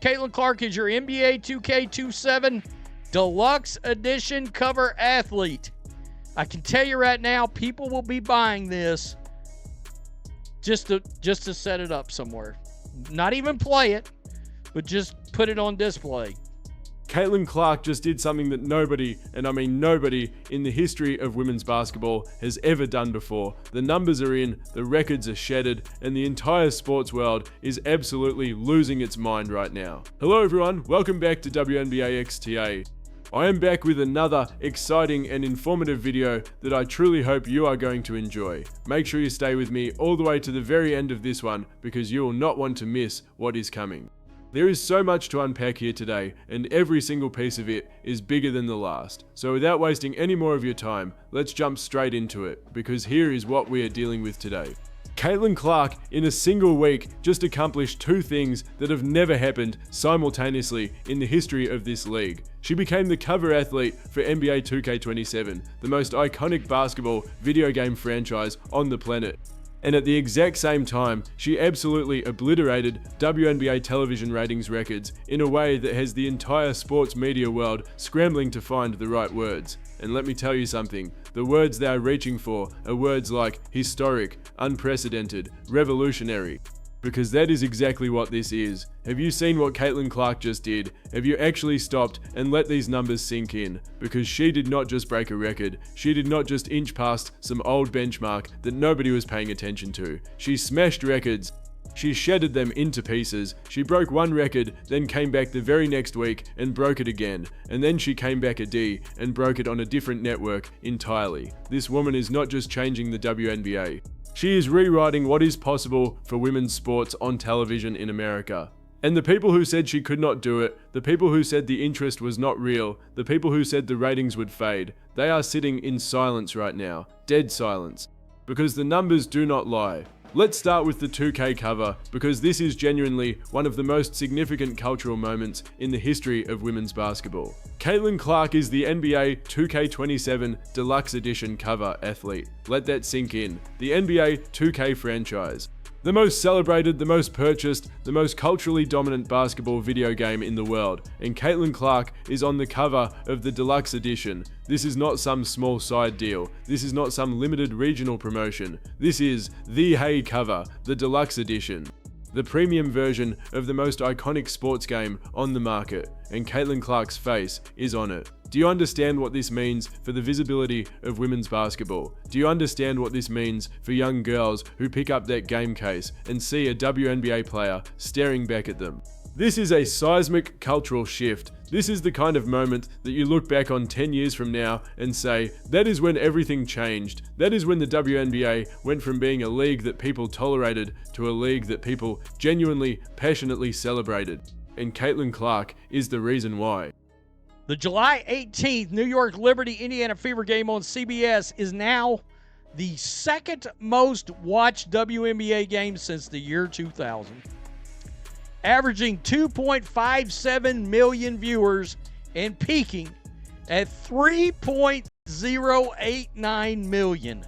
Caitlin Clark is your NBA 2K27 Deluxe Edition cover athlete. I can tell you right now, people will be buying this just to set it up somewhere. Not even play it, but just put it on display. Caitlin Clark just did something that nobody, and I mean nobody, in the history of women's basketball has ever done before. The numbers are in, the records are shedded, and the entire sports world is absolutely losing its mind right now. Hello everyone, welcome back to Wnba XTA. I am back with another exciting and informative video that I truly hope you are going to enjoy. Make sure you stay with me all the way to the very end of this one because you will not want to miss what is coming. There is so much to unpack here today, and every single piece of it is bigger than the last. So without wasting any more of your time, let's jump straight into it, because here is what we are dealing with today. Caitlin Clark, in a single week, just accomplished two things that have never happened simultaneously in the history of this league. She became the cover athlete for NBA 2K27, the most iconic basketball video game franchise on the planet. And at the exact same time, she absolutely obliterated WNBA television ratings records in a way that has the entire sports media world scrambling to find the right words. And let me tell you something, the words they are reaching for are words like historic, unprecedented, revolutionary. Because that is exactly what this is. Have you seen what Caitlin Clark just did? Have you actually stopped and let these numbers sink in? Because she did not just break a record, she did not just inch past some old benchmark that nobody was paying attention to. She smashed records. She shattered them into pieces. She broke one record, then came back the very next week and broke it again. And then she came back a D and broke it on a different network entirely. This woman is not just changing the WNBA. She is rewriting what is possible for women's sports on television in America. And the people who said she could not do it, the people who said the interest was not real, the people who said the ratings would fade, they are sitting in silence right now. Dead silence. Because the numbers do not lie. Let's start with the 2K cover, because this is genuinely one of the most significant cultural moments in the history of women's basketball. Caitlin Clark is the NBA 2K27 Deluxe Edition cover athlete. Let that sink in. The NBA 2K franchise. The most celebrated, the most purchased, the most culturally dominant basketball video game in the world, and Caitlin Clark is on the cover of the Deluxe Edition. This is not some small side deal. This is not some limited regional promotion. This is the Hey cover, the Deluxe Edition. The premium version of the most iconic sports game on the market, and Caitlin Clark's face is on it. Do you understand what this means for the visibility of women's basketball? Do you understand what this means for young girls who pick up that game case and see a WNBA player staring back at them? This is a seismic cultural shift. This is the kind of moment that you look back on 10 years from now and say, that is when everything changed. That is when the WNBA went from being a league that people tolerated to a league that people genuinely, passionately celebrated. And Caitlin Clark is the reason why. The July 18th New York Liberty Indiana Fever game on CBS is now the second most watched WNBA game since the year 2000. Averaging 2.57 million viewers and peaking at 3.089 million.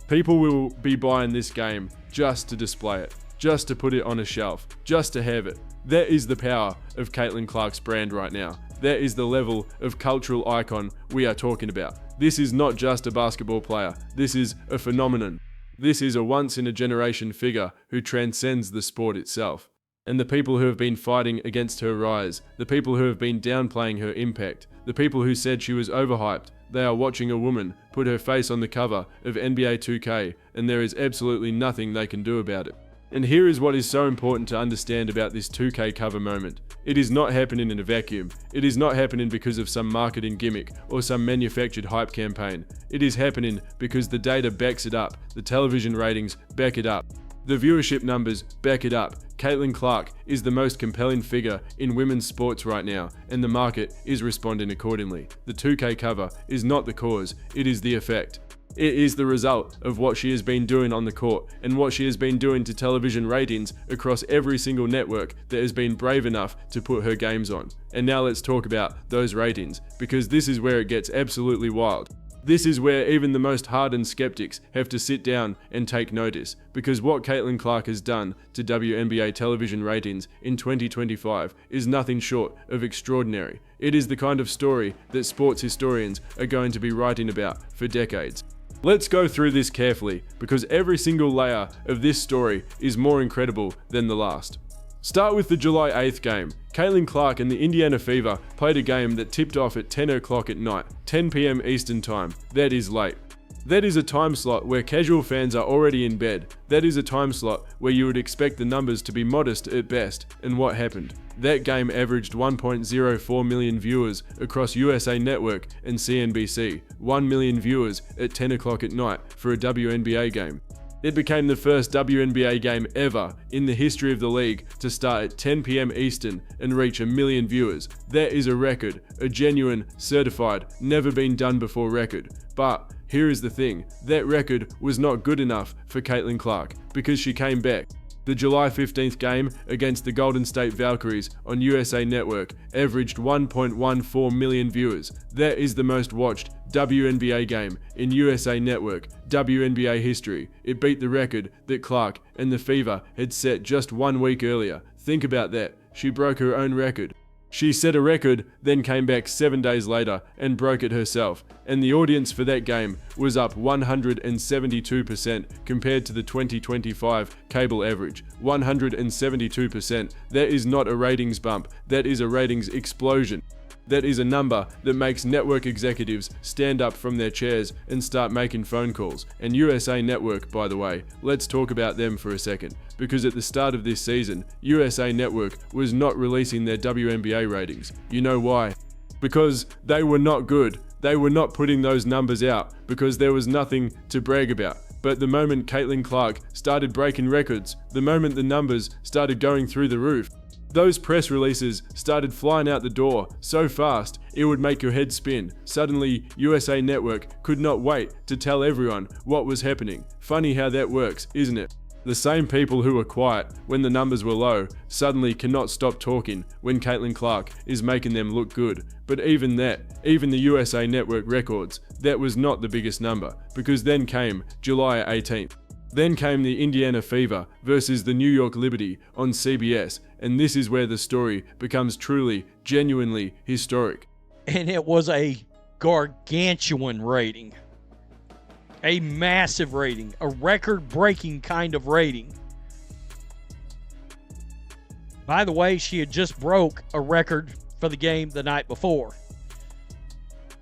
People will be buying this game just to display it, just to put it on a shelf, just to have it. That is the power of Caitlin Clark's brand right now. That is the level of cultural icon we are talking about. This is not just a basketball player. This is a phenomenon. This is a once-in-a-generation figure who transcends the sport itself. And the people who have been fighting against her rise, the people who have been downplaying her impact, the people who said she was overhyped, they are watching a woman put her face on the cover of NBA 2K, and there is absolutely nothing they can do about it. And here is what is so important to understand about this 2K cover moment. It is not happening in a vacuum. It is not happening because of some marketing gimmick or some manufactured hype campaign. It is happening because the data backs it up. The television ratings back it up. The viewership numbers back it up. Caitlin Clark is the most compelling figure in women's sports right now, and the market is responding accordingly. The 2K cover is not the cause, it is the effect. It is the result of what she has been doing on the court and what she has been doing to television ratings across every single network that has been brave enough to put her games on. And now let's talk about those ratings, because this is where it gets absolutely wild. This is where even the most hardened skeptics have to sit down and take notice, because what Caitlin Clark has done to WNBA television ratings in 2025 is nothing short of extraordinary. It is the kind of story that sports historians are going to be writing about for decades. Let's go through this carefully, because every single layer of this story is more incredible than the last. Start with the July 8th game. Caitlin Clark and the Indiana Fever played a game that tipped off at 10 o'clock at night, 10 p.m. Eastern Time. That is late. That is a time slot where casual fans are already in bed. That is a time slot where you would expect the numbers to be modest at best. And what happened? That game averaged 1.04 million viewers across USA Network and CNBC, 1 million viewers at 10 o'clock at night for a WNBA game. It became the first WNBA game ever in the history of the league to start at 10 p.m. Eastern and reach 1 million viewers. That is a record, a genuine, certified, never been done before record. But here is the thing, that record was not good enough for Caitlin Clark because she came back. The July 15th game against the Golden State Valkyries on USA Network averaged 1.14 million viewers. That is the most watched WNBA game in USA Network WNBA history. It beat the record that Clark and the Fever had set just 1 week earlier. Think about that. She broke her own record. She set a record, then came back 7 days later and broke it herself, and the audience for that game was up 172% compared to the 2025 cable average. 172%. That is not a ratings bump, that is a ratings explosion. That is a number that makes network executives stand up from their chairs and start making phone calls. And USA Network, by the way, let's talk about them for a second. Because at the start of this season, USA Network was not releasing their WNBA ratings. You know why? Because they were not good. They were not putting those numbers out because there was nothing to brag about. But the moment Caitlin Clark started breaking records, the moment the numbers started going through the roof, those press releases started flying out the door so fast it would make your head spin. Suddenly, USA Network could not wait to tell everyone what was happening. Funny how that works, isn't it? The same people who were quiet when the numbers were low suddenly cannot stop talking when Caitlin Clark is making them look good. But even that, even the USA Network records, that was not the biggest number, because then came July 18th. Then came the Indiana Fever versus the New York Liberty on CBS, and this is where the story becomes truly, genuinely historic. And it was a gargantuan rating. A massive rating. A record-breaking kind of rating. By the way, she had just broke a record for the game the night before.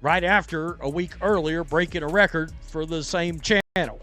Right after, a week earlier, breaking a record for the same channel.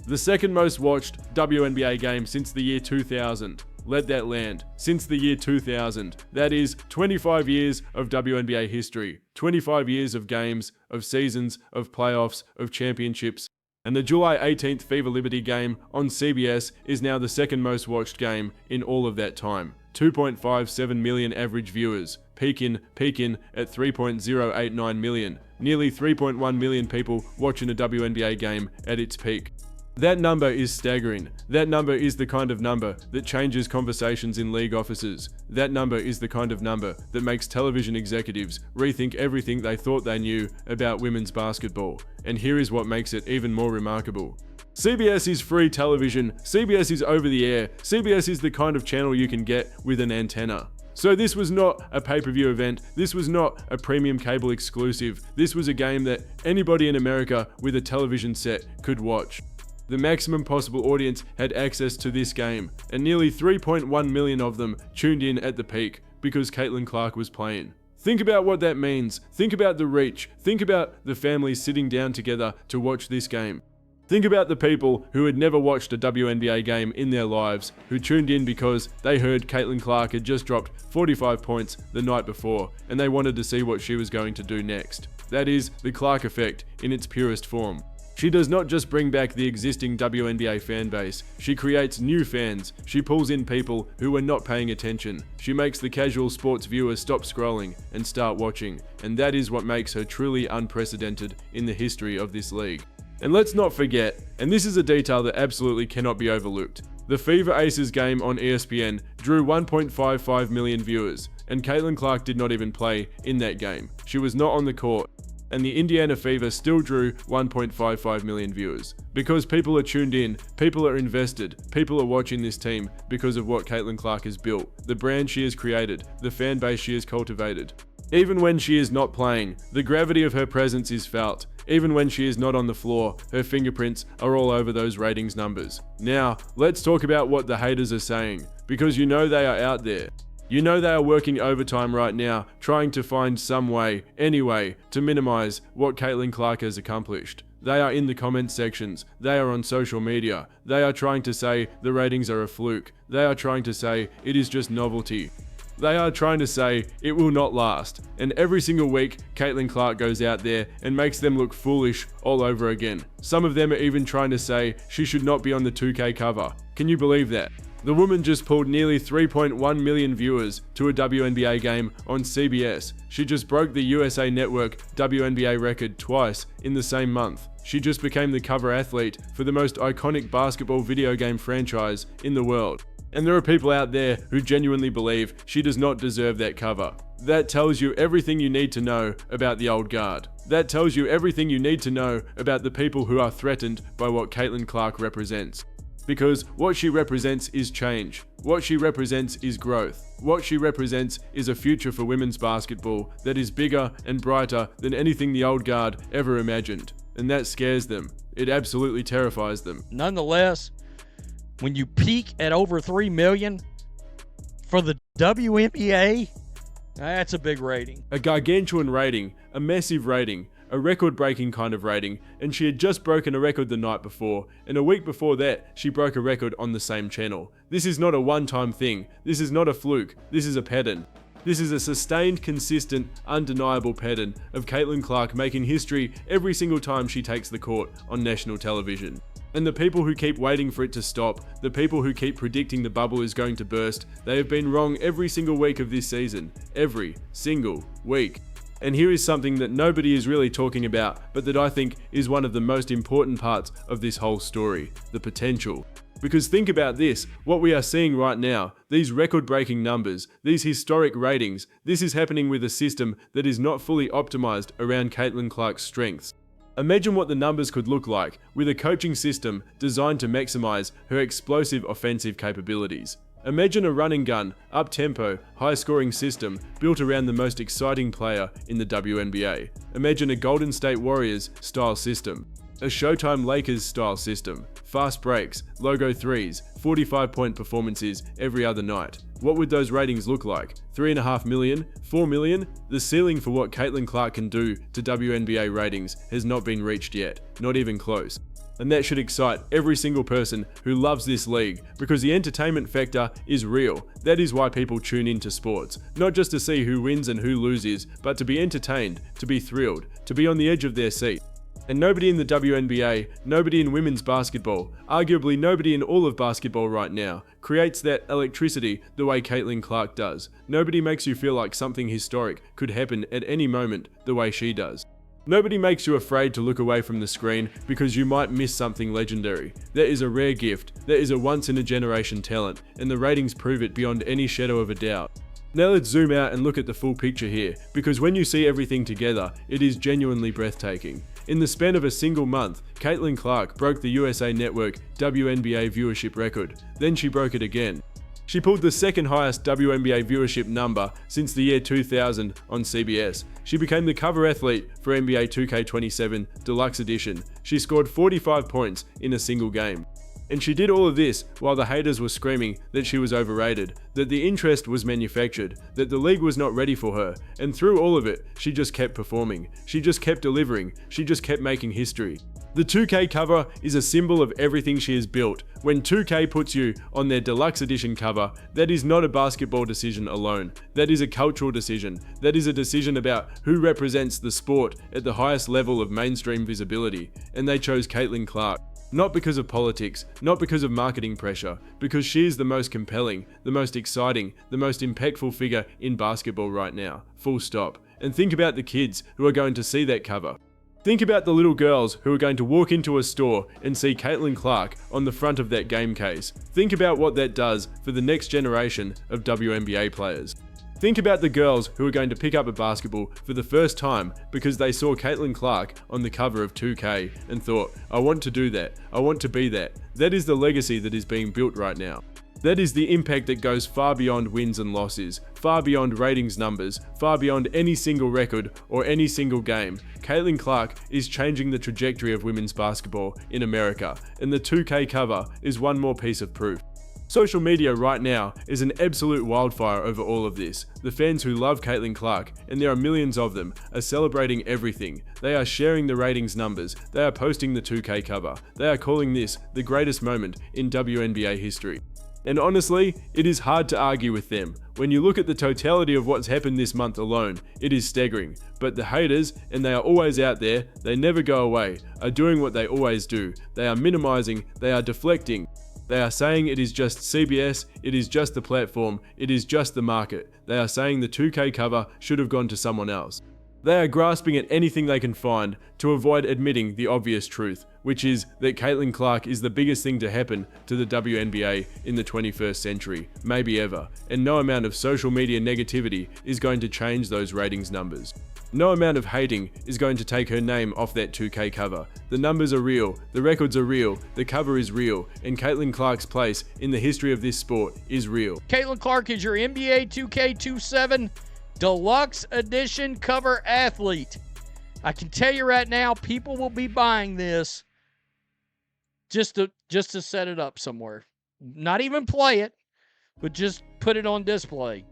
The second most watched WNBA game since the year 2000. Let that land. Since the year 2000. That is 25 years of WNBA history. 25 years of games, of seasons, of playoffs, of championships. And the July 18th Fever Liberty game on CBS is now the second most watched game in all of that time. 2.57 million average viewers. Peaking at 3.089 million. Nearly 3.1 million people watching a WNBA game at its peak. That number is staggering. That number is the kind of number that changes conversations in league offices. That number is the kind of number that makes television executives rethink everything they thought they knew about women's basketball. And here is what makes it even more remarkable. CBS is free television. CBS is over the air. CBS is the kind of channel you can get with an antenna. So this was not a pay-per-view event. This was not a premium cable exclusive. This was a game that anybody in America with a television set could watch. The maximum possible audience had access to this game, and nearly 3.1 million of them tuned in at the peak because Caitlin Clark was playing. Think about what that means. Think about the reach. Think about the families sitting down together to watch this game. Think about the people who had never watched a WNBA game in their lives, who tuned in because they heard Caitlin Clark had just dropped 45 points the night before, and they wanted to see what she was going to do next. That is the Clark effect in its purest form. She does not just bring back the existing WNBA fan base, she creates new fans, she pulls in people who were not paying attention, she makes the casual sports viewer stop scrolling and start watching, and that is what makes her truly unprecedented in the history of this league. And let's not forget, and this is a detail that absolutely cannot be overlooked, the Fever Aces game on ESPN drew 1.55 million viewers. and Caitlin Clark did not even play in that game. She was not on the court. And the Indiana Fever still drew 1.55 million viewers. Because people are tuned in, people are invested, people are watching this team because of what Caitlin Clark has built, the brand she has created, the fan base she has cultivated. Even when she is not playing, the gravity of her presence is felt. Even when she is not on the floor, her fingerprints are all over those ratings numbers. Now, let's talk about what the haters are saying, because you know they are out there. You know they are working overtime right now, trying to find some way, any way, to minimize what Caitlin Clark has accomplished. They are in the comment sections, they are on social media, they are trying to say the ratings are a fluke, they are trying to say it is just novelty. They are trying to say it will not last, and every single week Caitlin Clark goes out there and makes them look foolish all over again. Some of them are even trying to say she should not be on the 2K cover. Can you believe that? The woman just pulled nearly 3.1 million viewers to a WNBA game on CBS. She just broke the USA Network WNBA record twice in the same month. She just became the cover athlete for the most iconic basketball video game franchise in the world. And there are people out there who genuinely believe she does not deserve that cover. That tells you everything you need to know about the old guard. That tells you everything you need to know about the people who are threatened by what Caitlin Clark represents. Because what she represents is change. What she represents is growth. What she represents is a future for women's basketball that is bigger and brighter than anything the old guard ever imagined. And that scares them. It absolutely terrifies them. Nonetheless, when you peak at over 3 million for the WNBA, that's a big rating. A gargantuan rating, a massive rating, a record-breaking kind of rating, and she had just broken a record the night before, and a week before that, she broke a record on the same channel. This is not a one-time thing. This is not a fluke. This is a pattern. This is a sustained, consistent, undeniable pattern of Caitlin Clark making history every single time she takes the court on national television. And the people who keep waiting for it to stop, the people who keep predicting the bubble is going to burst, they have been wrong every single week of this season. Every single week. And here is something that nobody is really talking about, but that I think is one of the most important parts of this whole story, the potential. Because think about this, what we are seeing right now, these record-breaking numbers, these historic ratings, this is happening with a system that is not fully optimized around Caitlin Clark's strengths. Imagine what the numbers could look like with a coaching system designed to maximize her explosive offensive capabilities. Imagine a run and gun, up-tempo, high-scoring system built around the most exciting player in the WNBA. Imagine a Golden State Warriors style system, a Showtime Lakers style system, fast breaks, logo threes, 45-point performances every other night. What would those ratings look like? 3.5 million? 4 million? The ceiling for what Caitlin Clark can do to WNBA ratings has not been reached yet, not even close. And that should excite every single person who loves this league, because the entertainment factor is real. That is why people tune into sports, not just to see who wins and who loses, but to be entertained, to be thrilled, to be on the edge of their seat. And nobody in the WNBA, nobody in women's basketball, arguably nobody in all of basketball right now, creates that electricity the way Caitlin Clark does. Nobody makes you feel like something historic could happen at any moment the way she does. Nobody makes you afraid to look away from the screen because you might miss something legendary. That is a rare gift, that is a once-in-a-generation talent, and the ratings prove it beyond any shadow of a doubt. Now let's zoom out and look at the full picture here, because when you see everything together, it is genuinely breathtaking. In the span of a single month, Caitlin Clark broke the USA Network WNBA viewership record. Then she broke it again. She pulled the second highest WNBA viewership number since the year 2000 on CBS. She became the cover athlete for NBA 2K27 Deluxe Edition. She scored 45 points in a single game. And she did all of this while the haters were screaming that she was overrated, that the interest was manufactured, that the league was not ready for her, and through all of it, she just kept performing. She just kept delivering. She just kept making history. The 2K cover is a symbol of everything she has built. When 2K puts you on their deluxe edition cover, that is not a basketball decision alone. That is a cultural decision. That is a decision about who represents the sport at the highest level of mainstream visibility. And they chose Caitlin Clark. Not because of politics, not because of marketing pressure, because she is the most compelling, the most exciting, the most impactful figure in basketball right now. Full stop. And think about the kids who are going to see that cover. Think about the little girls who are going to walk into a store and see Caitlin Clark on the front of that game case. Think about what that does for the next generation of WNBA players. Think about the girls who are going to pick up a basketball for the first time because they saw Caitlin Clark on the cover of 2K and thought, I want to do that, I want to be that. That is the legacy that is being built right now. That is the impact that goes far beyond wins and losses, far beyond ratings numbers, far beyond any single record or any single game. Caitlin Clark is changing the trajectory of women's basketball in America, and the 2K cover is one more piece of proof. Social media right now is an absolute wildfire over all of this. The fans who love Caitlin Clark, and there are millions of them, are celebrating everything. They are sharing the ratings numbers, they are posting the 2K cover, they are calling this the greatest moment in WNBA history. And honestly, it is hard to argue with them. When you look at the totality of what's happened this month alone, it is staggering. But the haters, and they are always out there, they never go away, are doing what they always do. They are minimizing, they are deflecting. They are saying it is just CBS, it is just the platform, it is just the market. They are saying the 2K cover should have gone to someone else. They are grasping at anything they can find to avoid admitting the obvious truth, which is that Caitlin Clark is the biggest thing to happen to the WNBA in the 21st century, maybe ever, and no amount of social media negativity is going to change those ratings numbers. No amount of hating is going to take her name off that 2K cover. The numbers are real, the records are real, the cover is real, and Caitlin Clark's place in the history of this sport is real. Caitlin Clark is your NBA 2K27 Deluxe Edition cover athlete. I can tell you right now, people will be buying this just to set it up somewhere. Not even play it, but just put it on display.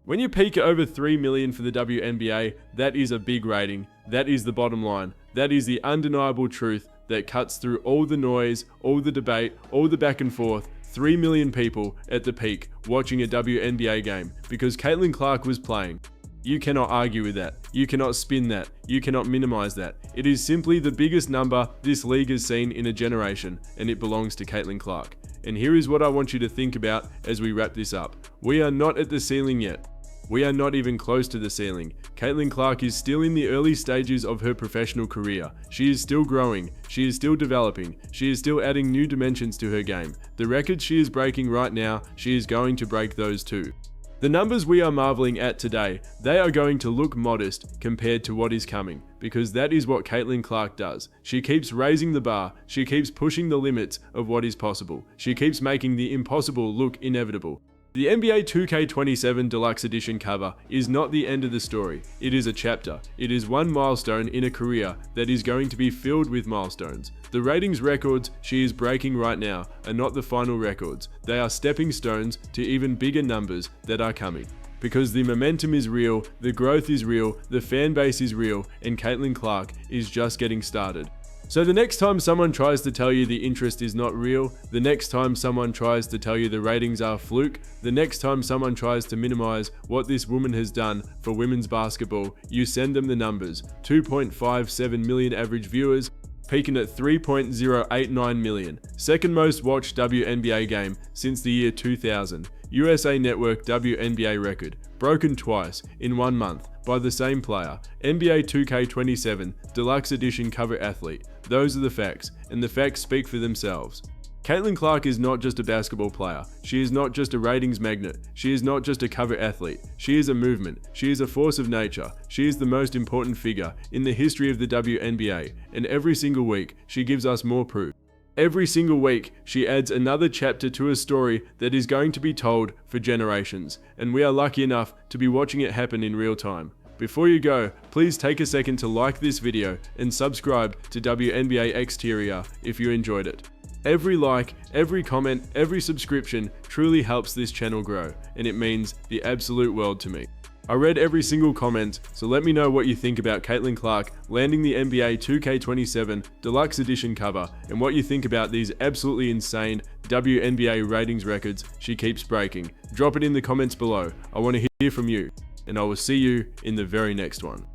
When you peak at over 3 million for the WNBA, that is a big rating. That is the bottom line. That is the undeniable truth that cuts through all the noise, all the debate, all the back and forth. 3 million people at the peak watching a WNBA game because Caitlin Clark was playing. You cannot argue with that. You cannot spin that. You cannot minimize that. It is simply the biggest number this league has seen in a generation, and it belongs to Caitlin Clark. And here is what I want you to think about as we wrap this up. We are not at the ceiling yet. We are not even close to the ceiling. Caitlin Clark is still in the early stages of her professional career. She is still growing. She is still developing. She is still adding new dimensions to her game. The records she is breaking right now, she is going to break those too. The numbers we are marveling at today, they are going to look modest compared to what is coming, because that is what Caitlin Clark does. She keeps raising the bar. She keeps pushing the limits of what is possible. She keeps making the impossible look inevitable. The NBA 2K27 Deluxe Edition cover is not the end of the story. It is a chapter. It is one milestone in a career that is going to be filled with milestones. The ratings records she is breaking right now are not the final records. They are stepping stones to even bigger numbers that are coming. Because the momentum is real, the growth is real, the fan base is real, and Caitlin Clark is just getting started. So the next time someone tries to tell you the interest is not real, the next time someone tries to tell you the ratings are fluke, the next time someone tries to minimize what this woman has done for women's basketball, you send them the numbers. 2.57 million average viewers, peaking at 3.089 million. Second most watched WNBA game since the year 2000. USA Network WNBA record, broken twice in 1 month by the same player. NBA 2K27 Deluxe Edition cover athlete. Those are the facts, and the facts speak for themselves. Caitlin Clark is not just a basketball player. She is not just a ratings magnet. She is not just a cover athlete. She is a movement. She is a force of nature. She is the most important figure in the history of the WNBA, and every single week she gives us more proof. Every single week, she adds another chapter to a story that is going to be told for generations, and we are lucky enough to be watching it happen in real time. Before you go, please take a second to like this video and subscribe to WNBA Exterior if you enjoyed it. Every like, every comment, every subscription truly helps this channel grow, and it means the absolute world to me. I read every single comment, so let me know what you think about Caitlin Clark landing the NBA 2K27 Deluxe Edition cover, and what you think about these absolutely insane WNBA ratings records she keeps breaking. Drop it in the comments below. I want to hear from you, and I will see you in the very next one.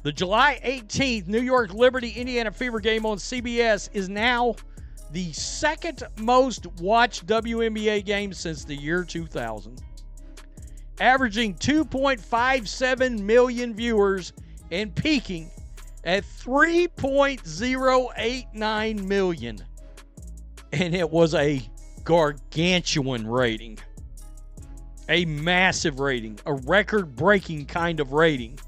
The July 18th New York Liberty Indiana Fever game on CBS is now the second most watched WNBA game since the year 2000. Averaging 2.57 million viewers and peaking at 3.089 million. And it was a gargantuan rating. A massive rating, a record-breaking kind of rating.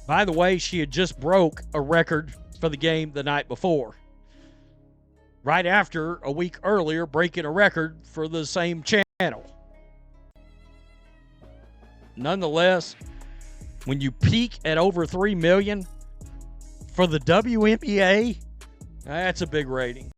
By the way, she had just broke a record for the game the night before. Right after, a week earlier, breaking a record for the same channel. Nonetheless, when you peak at over 3 million for the WNBA, that's a big rating.